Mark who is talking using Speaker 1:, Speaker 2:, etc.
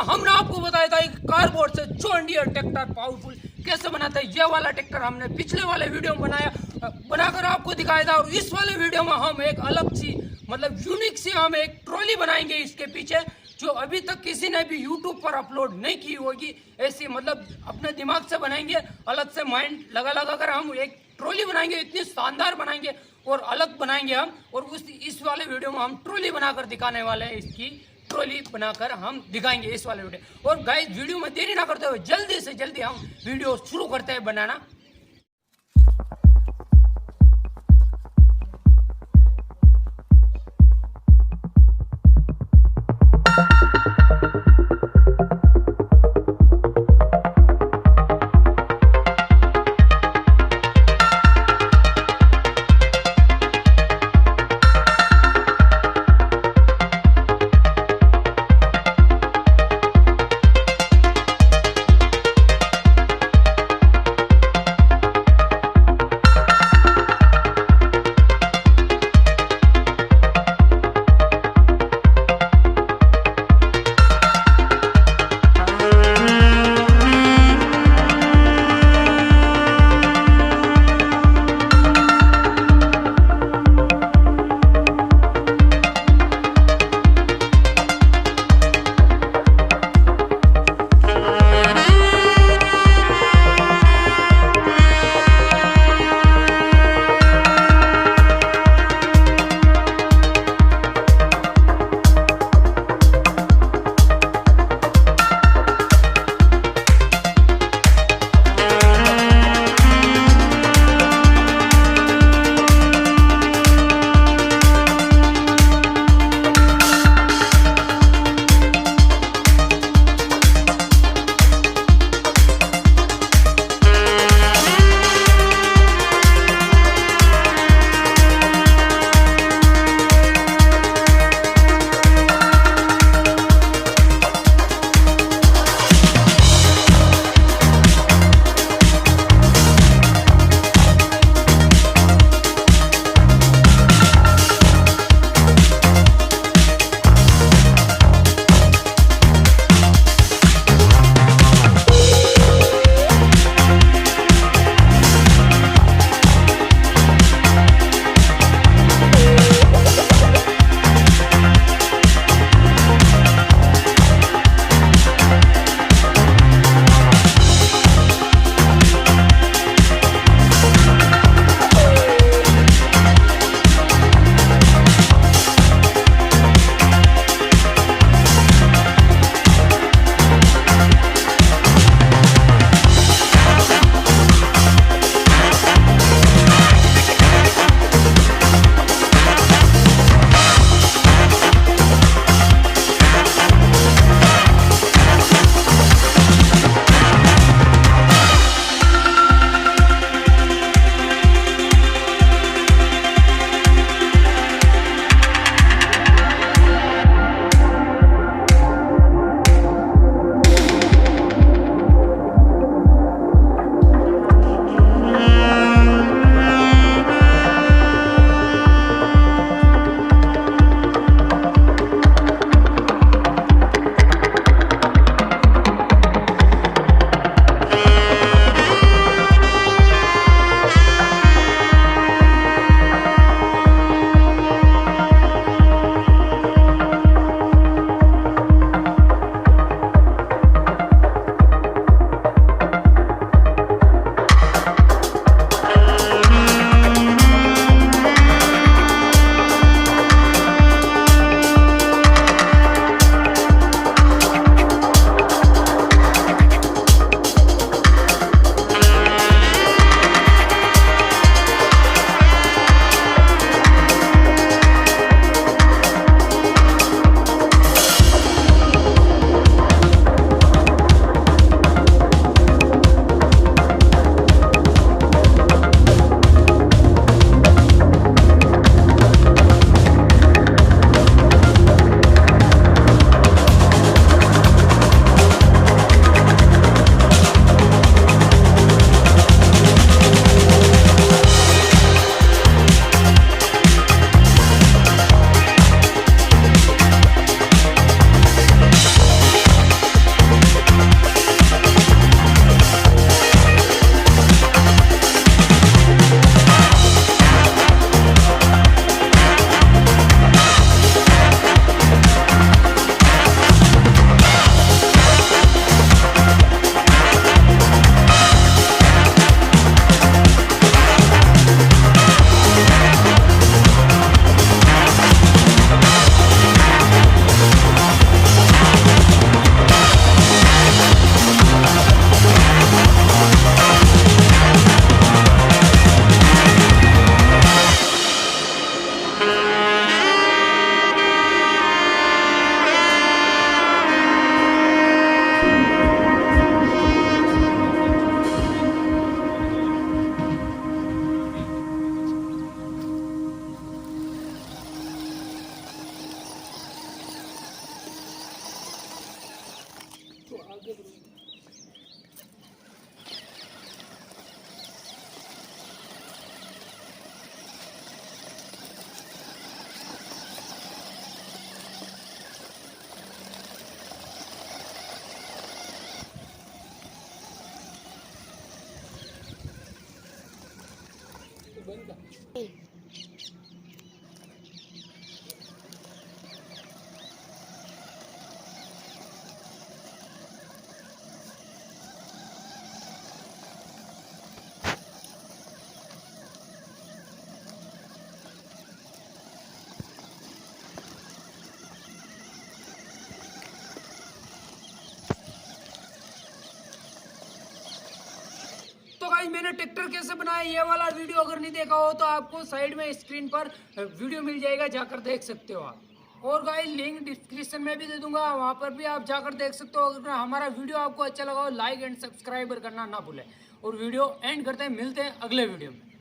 Speaker 1: हमने आपको बताया था एक कार्डबोर्ड से जॉन डियर ट्रैक्टर पावरफुल कैसे बनाते हैं। ये वाला ट्रैक्टर हमने पिछले वाले वीडियो में बनाकर आपको दिखाया था। और इस वाले वीडियो में हम एक अलग सी मतलब यूनिक सी हम एक ट्रॉली बनाएंगे इसके पीछे, जो अभी तक किसी ने भी यूट्यूब पर अपलोड नहीं की होगी। ऐसी मतलब अपने दिमाग से बनाएंगे, अलग से माइंड लगा कर हम एक ट्रॉली बनाएंगे, इतनी शानदार बनाएंगे और अलग बनाएंगे हम। और इस वाले वीडियो में हम ट्रॉली बनाकर दिखाने वाले हैं, इसकी ट्रॉली बनाकर हम दिखाएंगे इस वाले वीडियो। और गाइस वीडियो में देरी ना करते हुए जल्दी से जल्दी हम वीडियो शुरू करते हैं बनाना। तो गाइस मैंने ट्रैक्टर कैसे बनाया ये वाला वीडियो अगर नहीं देखा हो तो आपको साइड में स्क्रीन पर वीडियो मिल जाएगा, जाकर देख सकते हो आप। और गाइस लिंक डिस्क्रिप्शन में भी दे दूंगा, वहां पर भी आप जाकर देख सकते हो। अगर हमारा वीडियो आपको अच्छा लगा हो लाइक एंड सब्सक्राइबर करना ना भूलें। और वीडियो एंड करते हैं, मिलते हैं अगले वीडियो में।